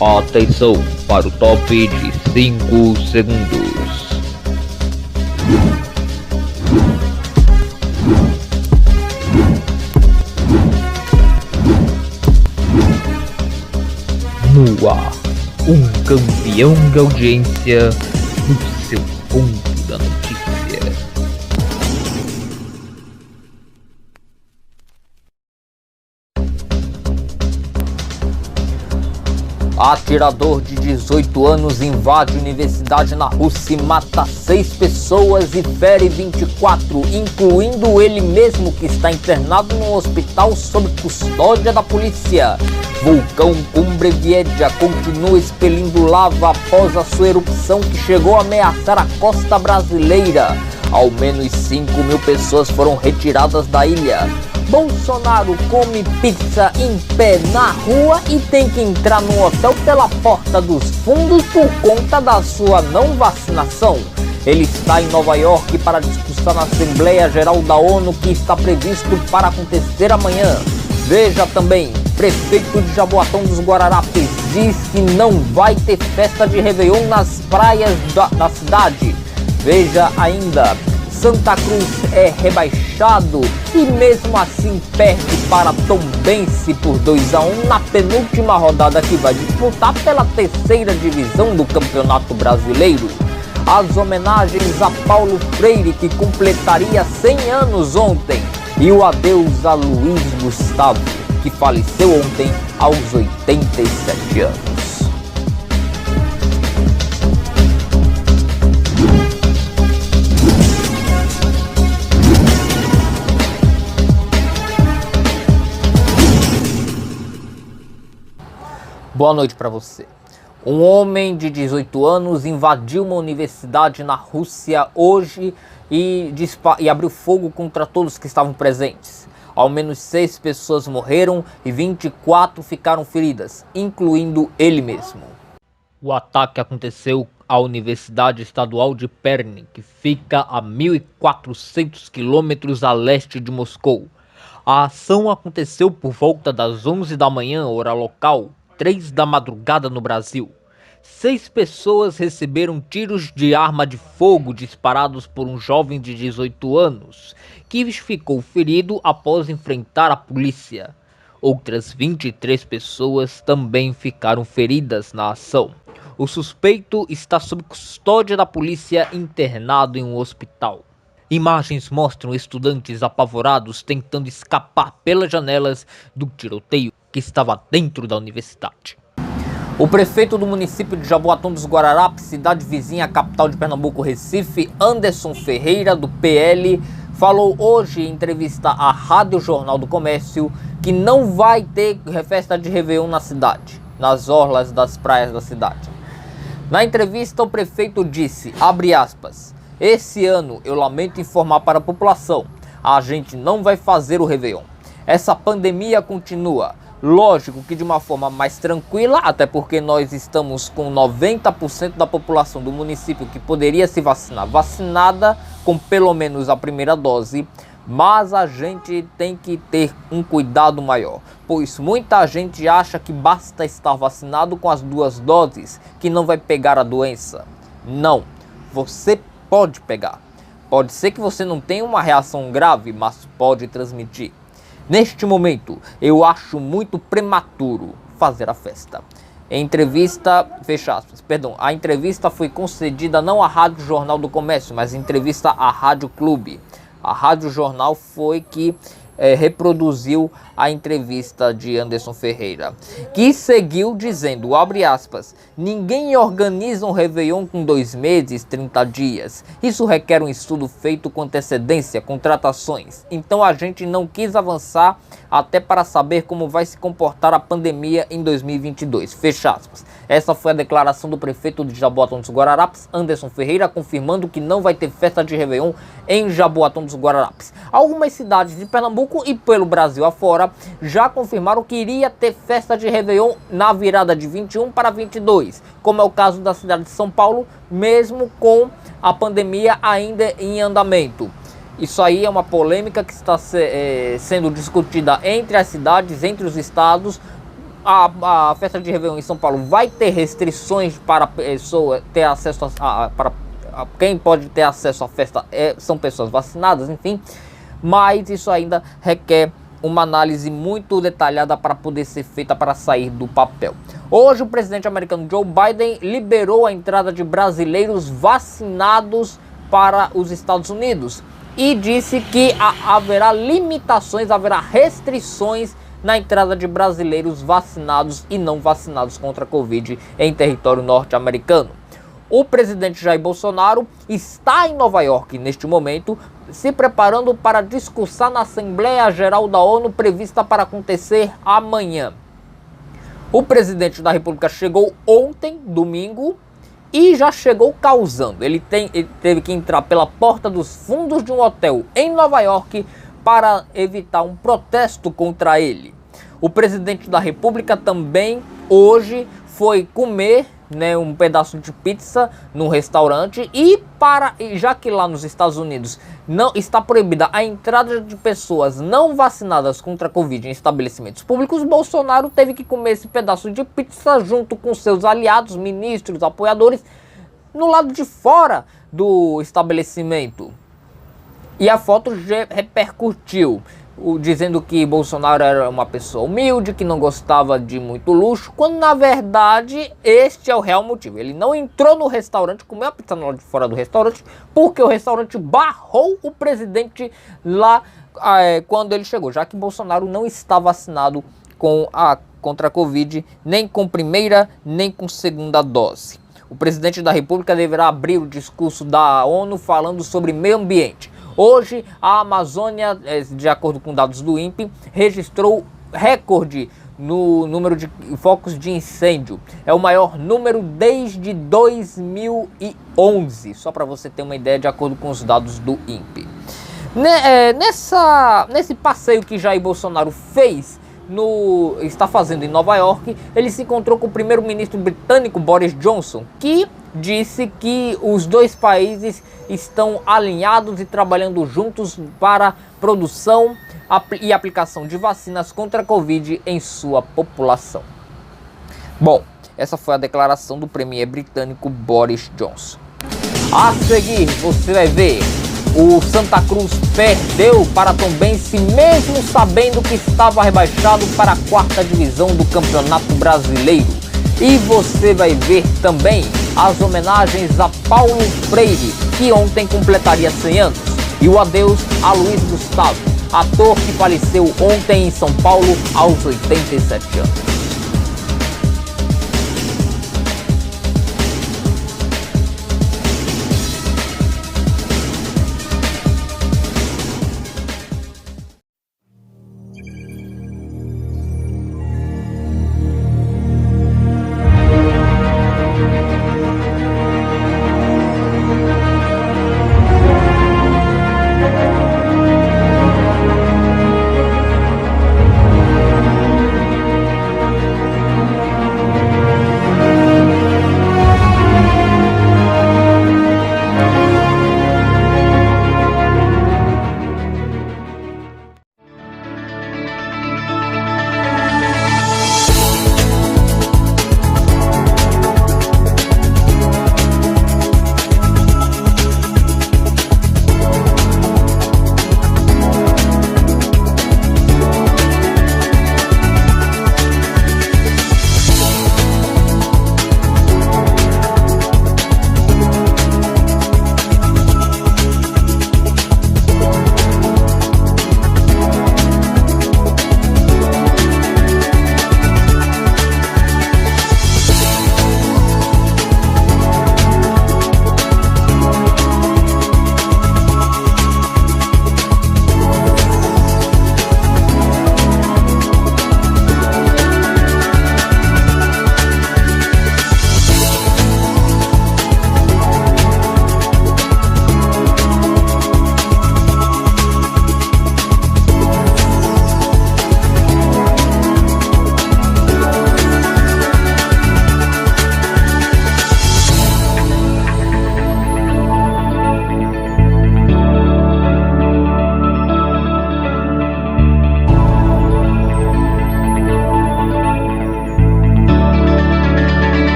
Atenção para o top de 5 segundos. No ar, um campeão de audiência no seu ponto da notícia. Atirador de 18 anos invade universidade na Rússia e mata 6 pessoas e fere 24, incluindo ele mesmo, que está internado no hospital sob custódia da polícia. Vulcão Cumbre Vieja continua expelindo lava após a sua erupção que chegou a ameaçar a costa brasileira. Ao menos 5.000 pessoas foram retiradas da ilha. Bolsonaro come pizza em pé na rua e tem que entrar no hotel pela porta dos fundos por conta da sua não vacinação. Ele está em Nova York para discussão na Assembleia Geral da ONU, que está previsto para acontecer amanhã. Veja também, prefeito de Jaboatão dos Guararapes diz que não vai ter festa de Réveillon nas praias da cidade. Veja ainda, Santa Cruz é rebaixado e mesmo assim perde para Tombense por 2-1 na penúltima rodada que vai disputar pela 3ª divisão do Campeonato Brasileiro. As homenagens a Paulo Freire, que completaria 100 anos ontem, e o adeus a Luiz Gustavo, que faleceu ontem aos 87 anos. Boa noite para você. Um homem de 18 anos invadiu uma universidade na Rússia hoje e abriu fogo contra todos que estavam presentes. Ao menos 6 pessoas morreram e 24 ficaram feridas, incluindo ele mesmo. O ataque aconteceu à Universidade Estadual de Perny, que fica a 1.400 quilômetros a leste de Moscou. A ação aconteceu por volta das 11 da manhã, hora local, 3 da madrugada no Brasil. 6 pessoas receberam tiros de arma de fogo disparados por um jovem de 18 anos, que ficou ferido após enfrentar a polícia. Outras 23 pessoas também ficaram feridas na ação. O suspeito está sob custódia da polícia, internado em um hospital. Imagens mostram estudantes apavorados tentando escapar pelas janelas do tiroteio que estava dentro da universidade. O prefeito do município de Jaboatão dos Guararapes, cidade vizinha à capital de Pernambuco, Recife, Anderson Ferreira, do PL, falou hoje em entrevista à Rádio Jornal do Comércio que não vai ter festa de Réveillon na cidade, nas orlas das praias da cidade. Na entrevista, o prefeito disse, abre aspas, esse ano eu lamento informar para a população, a gente não vai fazer o Réveillon. Essa pandemia continua. Lógico que de uma forma mais tranquila, até porque nós estamos com 90% da população do município que poderia se vacinar, vacinada com pelo menos a primeira dose, mas a gente tem que ter um cuidado maior, pois muita gente acha que basta estar vacinado com as 2 doses que não vai pegar a doença. Não, você pode pegar. Pode ser que você não tenha uma reação grave, mas pode transmitir. Neste momento, eu acho muito prematuro fazer a festa. Em entrevista, fecha aspas, a entrevista foi concedida não à Rádio Jornal do Comércio, mas entrevista à Rádio Clube. A Rádio Jornal foi que reproduziu a entrevista de Anderson Ferreira, que seguiu dizendo, abre aspas, ninguém organiza um Réveillon com 2 meses, 30 dias. Isso requer um estudo feito com antecedência, contratações. Então a gente não quis avançar até para saber como vai se comportar a pandemia em 2022. Fecha aspas. Essa foi a declaração do prefeito de Jaboatão dos Guararapes, Anderson Ferreira, confirmando que não vai ter festa de Réveillon em Jaboatão dos Guararapes. Algumas cidades de Pernambuco e pelo Brasil afora já confirmaram que iria ter festa de Réveillon na virada de 21 para 22, como é o caso da cidade de São Paulo, mesmo com a pandemia ainda em andamento. Isso aí é uma polêmica que está sendo discutida entre as cidades, entre os estados, A festa de Réveillon em São Paulo vai ter restrições para a pessoa ter acesso quem pode ter acesso à festa são pessoas vacinadas, enfim. Mas isso ainda requer uma análise muito detalhada para poder ser feita para sair do papel. Hoje o presidente americano Joe Biden liberou a entrada de brasileiros vacinados para os Estados Unidos e disse que haverá limitações, haverá restrições na entrada de brasileiros vacinados e não vacinados contra a Covid em território norte-americano. O presidente Jair Bolsonaro está em Nova York neste momento, se preparando para discursar na Assembleia Geral da ONU prevista para acontecer amanhã. O presidente da República chegou ontem, domingo, e já chegou causando. Ele teve que entrar pela porta dos fundos de um hotel em Nova York para evitar um protesto contra ele. O presidente da República também hoje foi comer um pedaço de pizza num restaurante e já que lá nos Estados Unidos não está proibida a entrada de pessoas não vacinadas contra a Covid em estabelecimentos públicos, Bolsonaro teve que comer esse pedaço de pizza junto com seus aliados, ministros, apoiadores, no lado de fora do estabelecimento. E a foto repercutiu, dizendo que Bolsonaro era uma pessoa humilde, que não gostava de muito luxo, quando na verdade este é o real motivo. Ele não entrou no restaurante, comeu a pizza lá de fora do restaurante, porque o restaurante barrou o presidente lá quando ele chegou, já que Bolsonaro não está vacinado contra a Covid, nem com primeira, nem com segunda dose. O presidente da República deverá abrir o discurso da ONU falando sobre meio ambiente. Hoje, a Amazônia, de acordo com dados do INPE, registrou recorde no número de focos de incêndio. É o maior número desde 2011, só para você ter uma ideia, de acordo com os dados do INPE. Nesse passeio que Jair Bolsonaro está fazendo em Nova York, ele se encontrou com o primeiro-ministro britânico Boris Johnson, que disse que os dois países estão alinhados e trabalhando juntos para produção e aplicação de vacinas contra a Covid em sua população. Bom, essa foi a declaração do premier britânico Boris Johnson. A seguir, você vai ver: o Santa Cruz perdeu para Tombense, mesmo sabendo que estava rebaixado para a 4ª divisão do Campeonato Brasileiro. E você vai ver também as homenagens a Paulo Freire, que ontem completaria 100 anos, e o adeus a Luiz Gustavo, ator que faleceu ontem em São Paulo aos 87 anos.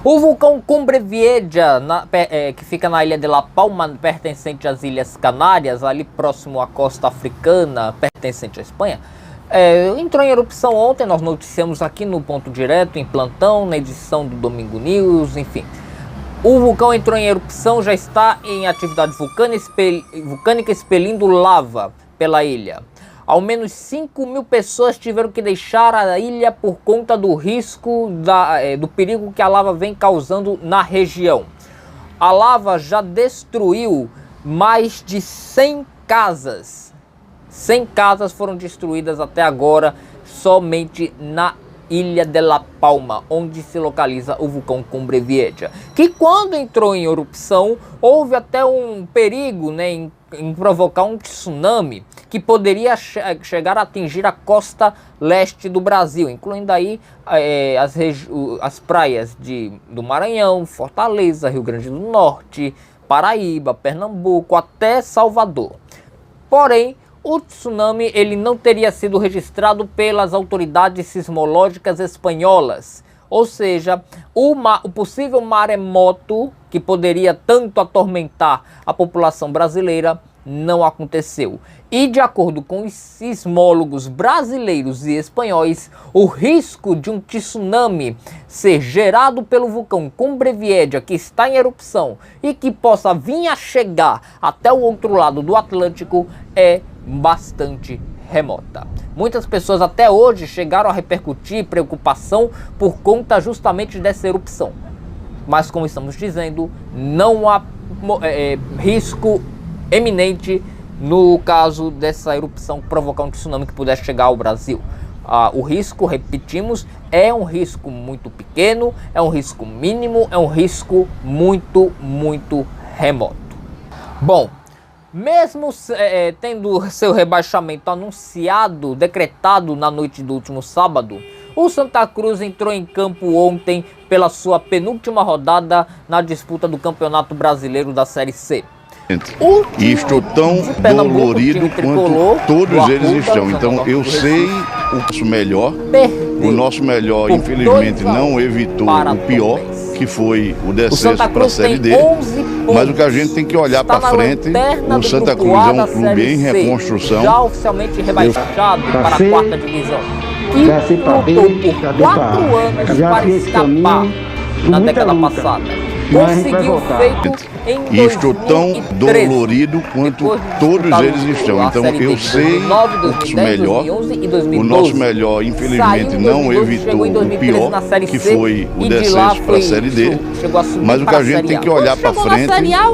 O vulcão Cumbre Vieja, que fica na ilha de La Palma, pertencente às Ilhas Canárias, ali próximo à costa africana, pertencente à Espanha, entrou em erupção ontem. Nós noticiamos aqui no Ponto Direto, em plantão, na edição do Domingo News, enfim. O vulcão entrou em erupção, já está em atividade vulcânica expelindo lava pela ilha. Ao menos 5.000 pessoas tiveram que deixar a ilha por conta do risco, do perigo que a lava vem causando na região. A lava já destruiu mais de 100 casas. 100 casas foram destruídas até agora, somente na Ilha de La Palma, onde se localiza o vulcão Cumbre Vieja, que quando entrou em erupção, houve até um perigo, né, em provocar um tsunami que poderia chegar a atingir a costa leste do Brasil, incluindo aí as praias do Maranhão, Fortaleza, Rio Grande do Norte, Paraíba, Pernambuco, até Salvador. Porém, o tsunami ele não teria sido registrado pelas autoridades sismológicas espanholas. Ou seja, o possível maremoto que poderia tanto atormentar a população brasileira não aconteceu. E de acordo com os sismólogos brasileiros e espanhóis, o risco de um tsunami ser gerado pelo vulcão Cumbre Vieja, que está em erupção e que possa vir a chegar até o outro lado do Atlântico, é bastante remota. Muitas pessoas até hoje chegaram a repercutir preocupação por conta justamente dessa erupção. Mas como estamos dizendo, não há risco eminente no caso dessa erupção provocar um tsunami que pudesse chegar ao Brasil. O risco, repetimos, é um risco muito pequeno, é um risco mínimo, é um risco muito, muito remoto. Bom, mesmo tendo seu rebaixamento anunciado, decretado na noite do último sábado, o Santa Cruz entrou em campo ontem pela sua penúltima rodada na disputa do Campeonato Brasileiro da Série C. E estou tão dolorido quanto todos eles estão. Então eu sei o nosso melhor. O nosso melhor, infelizmente, não evitou o pior, que foi o descenso para a Série D. Mas o que a gente tem que olhar para frente, o Santa Cruz é um clube em reconstrução. Já oficialmente rebaixado para a quarta divisão. Que lutou por 4 anos para escapar na década passada. Conseguiu feito em 2013. E estou tão dolorido quanto todos eles estão. Então eu sei o nosso melhor. O nosso melhor, infelizmente, não evitou o pior, que foi o descenso para a Série D. Mas o que a gente tem que olhar para frente,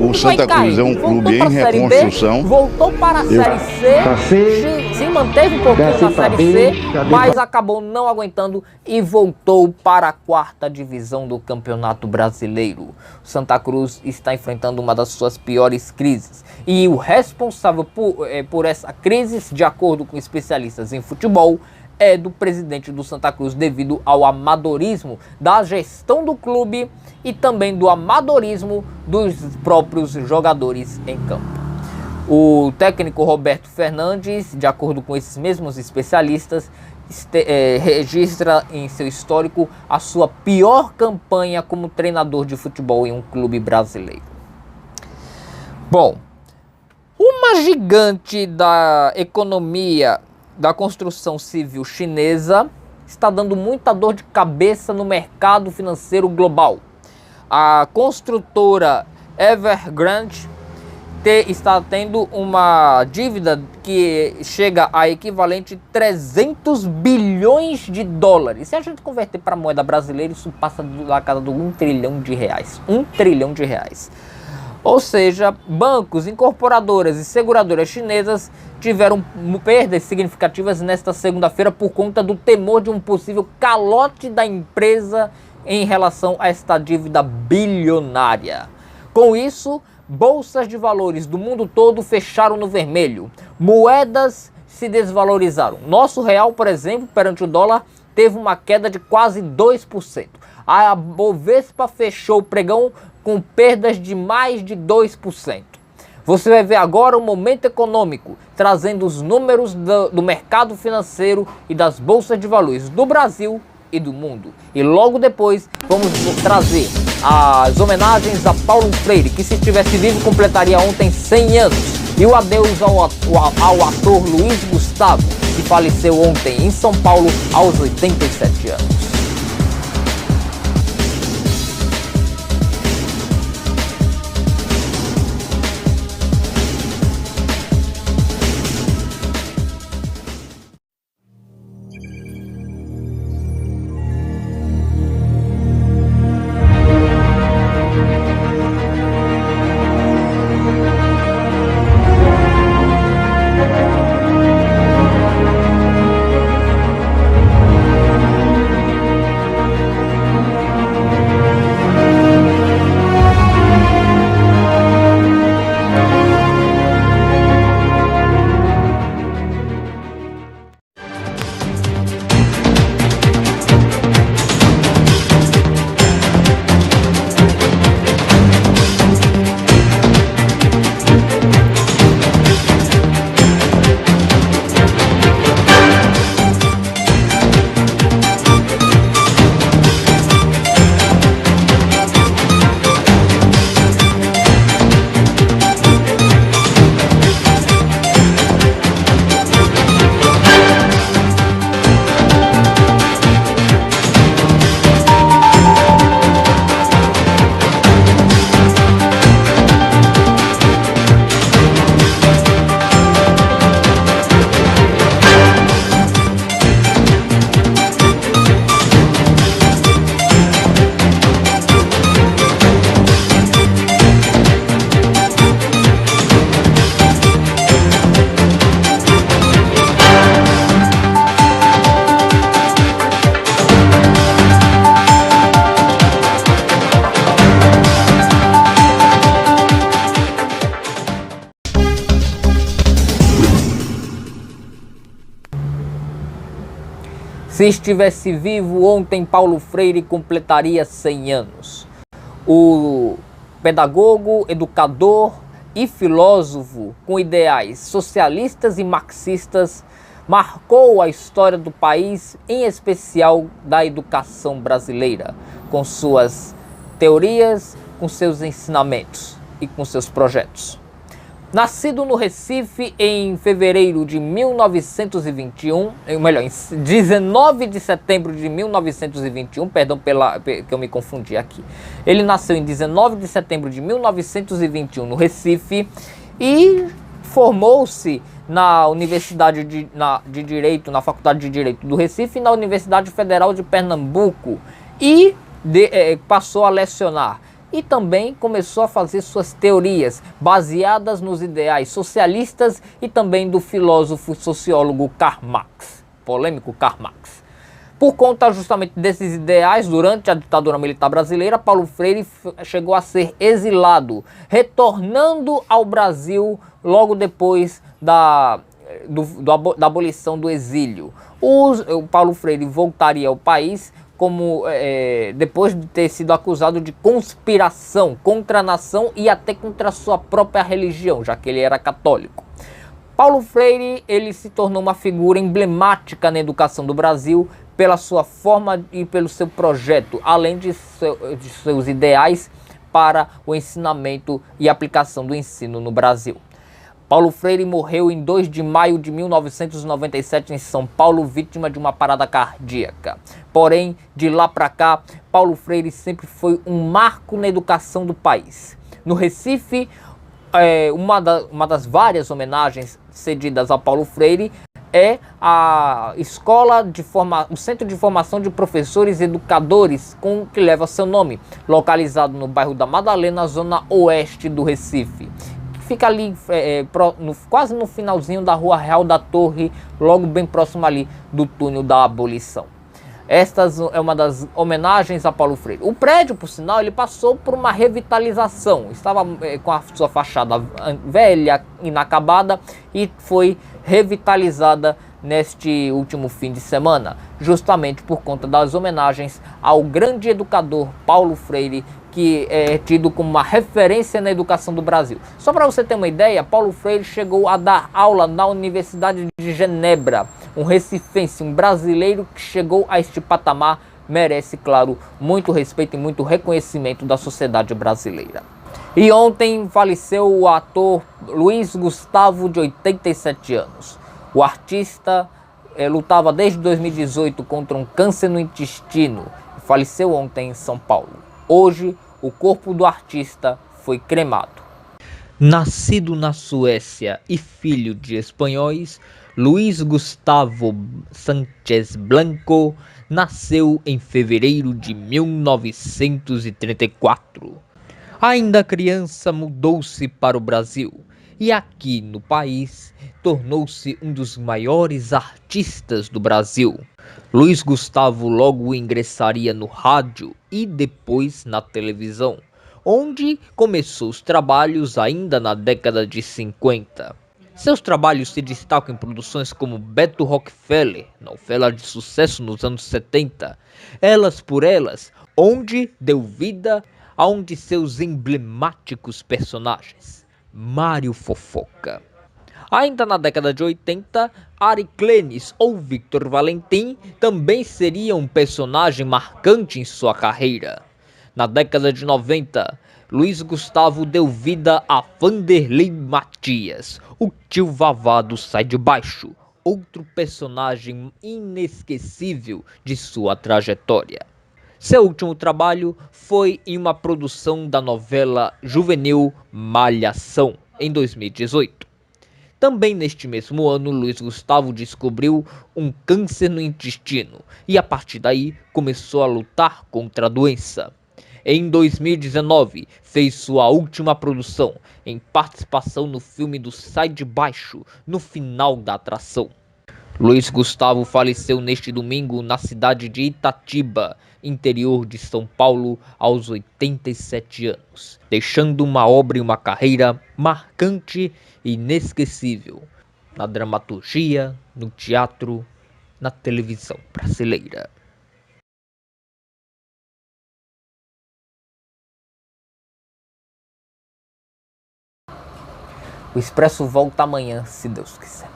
o Santa Cruz é um clube em reconstrução. Voltou para a Série C, se manteve um pouquinho na Série C, mas acabou não aguentando e voltou para a quarta divisão do Campeonato Brasileiro. O Santa Cruz está enfrentando uma das suas piores crises. E o responsável por essa crise, de acordo com especialistas em futebol, é do presidente do Santa Cruz, devido ao amadorismo da gestão do clube e também do amadorismo dos próprios jogadores em campo. O técnico Roberto Fernandes, de acordo com esses mesmos especialistas, registra em seu histórico a sua pior campanha como treinador de futebol em um clube brasileiro. Bom, uma gigante da economia da construção civil chinesa está dando muita dor de cabeça no mercado financeiro global. A construtora Evergrande está tendo uma dívida que chega a equivalente a 300 bilhões de dólares. Se a gente converter para a moeda brasileira, isso passa da casa do 1 trilhão de reais. 1 trilhão de reais. Ou seja, bancos, incorporadoras e seguradoras chinesas tiveram perdas significativas nesta segunda-feira por conta do temor de um possível calote da empresa em relação a esta dívida bilionária. Com isso, bolsas de valores do mundo todo fecharam no vermelho. Moedas se desvalorizaram. Nosso real, por exemplo, perante o dólar, teve uma queda de quase 2%. A Bovespa fechou o pregão com perdas de mais de 2%. Você vai ver agora o momento econômico, trazendo os números do mercado financeiro e das bolsas de valores do Brasil e do mundo. E logo depois vamos trazer as homenagens a Paulo Freire, que se estivesse vivo completaria ontem 100 anos. E o adeus ao ator Luiz Gustavo, que faleceu ontem em São Paulo aos 87 anos. Se estivesse vivo ontem, Paulo Freire completaria 100 anos. O pedagogo, educador e filósofo com ideais socialistas e marxistas marcou a história do país, em especial da educação brasileira, com suas teorias, com seus ensinamentos e com seus projetos. Nascido no Recife em fevereiro de 1921, melhor, em 19 de setembro de 1921, perdão que eu me confundi aqui. Ele nasceu em 19 de setembro de 1921 no Recife e formou-se na Universidade de Direito, na Faculdade de Direito do Recife e na Universidade Federal de Pernambuco e passou a lecionar. E também começou a fazer suas teorias baseadas nos ideais socialistas e também do filósofo e sociólogo Karl Marx, polêmico Karl Marx. Por conta justamente desses ideais, durante a ditadura militar brasileira, Paulo Freire chegou a ser exilado, retornando ao Brasil logo depois da abolição do exílio. O Paulo Freire voltaria ao país depois de ter sido acusado de conspiração contra a nação e até contra a sua própria religião, já que ele era católico. Paulo Freire ele se tornou uma figura emblemática na educação do Brasil pela sua forma e pelo seu projeto, além de seus ideais para o ensinamento e aplicação do ensino no Brasil. Paulo Freire morreu em 2 de maio de 1997 em São Paulo, vítima de uma parada cardíaca. Porém, de lá para cá, Paulo Freire sempre foi um marco na educação do país. No Recife, uma das várias homenagens cedidas a Paulo Freire é a o Centro de Formação de Professores e Educadores, que leva seu nome, localizado no bairro da Madalena, zona oeste do Recife. Fica ali quase no finalzinho da Rua Real da Torre, logo bem próximo ali do túnel da Abolição. Esta é uma das homenagens a Paulo Freire. O prédio, por sinal, ele passou por uma revitalização. Estava com a sua fachada velha, inacabada, e foi revitalizada neste último fim de semana, justamente por conta das homenagens ao grande educador Paulo Freire, que é tido como uma referência na educação do Brasil. Só para você ter uma ideia, Paulo Freire chegou a dar aula na Universidade de Genebra. Um recifense, um brasileiro que chegou a este patamar, merece, claro, muito respeito e muito reconhecimento da sociedade brasileira. E ontem faleceu o ator Luiz Gustavo, de 87 anos. O artista lutava desde 2018 contra um câncer no intestino e faleceu ontem em São Paulo. Hoje, o corpo do artista foi cremado. Nascido na Suécia e filho de espanhóis, Luiz Gustavo Sánchez Blanco nasceu em fevereiro de 1934. Ainda criança, mudou-se para o Brasil e aqui no país tornou-se um dos maiores artistas do Brasil. Luiz Gustavo logo ingressaria no rádio e depois na televisão, onde começou os trabalhos ainda na década de 50. Seus trabalhos se destacam em produções como Beto Rockefeller, novela de sucesso nos anos 70, Elas por Elas, onde deu vida a um de seus emblemáticos personagens, Mário Fofoca. Ainda na década de 80, Ari Clenis ou Victor Valentim também seria um personagem marcante em sua carreira. Na década de 90, Luiz Gustavo deu vida a Vanderlei Matias, o tio Vavá do Sai de Baixo, outro personagem inesquecível de sua trajetória. Seu último trabalho foi em uma produção da novela juvenil Malhação, em 2018. Também neste mesmo ano, Luiz Gustavo descobriu um câncer no intestino e a partir daí começou a lutar contra a doença. Em 2019, fez sua última produção, em participação no filme do Sai de Baixo, no final da atração. Luiz Gustavo faleceu neste domingo na cidade de Itatiba, interior de São Paulo, aos 87 anos, deixando uma obra e uma carreira marcante e inesquecível na dramaturgia, no teatro, na televisão brasileira. O Expresso volta amanhã, se Deus quiser.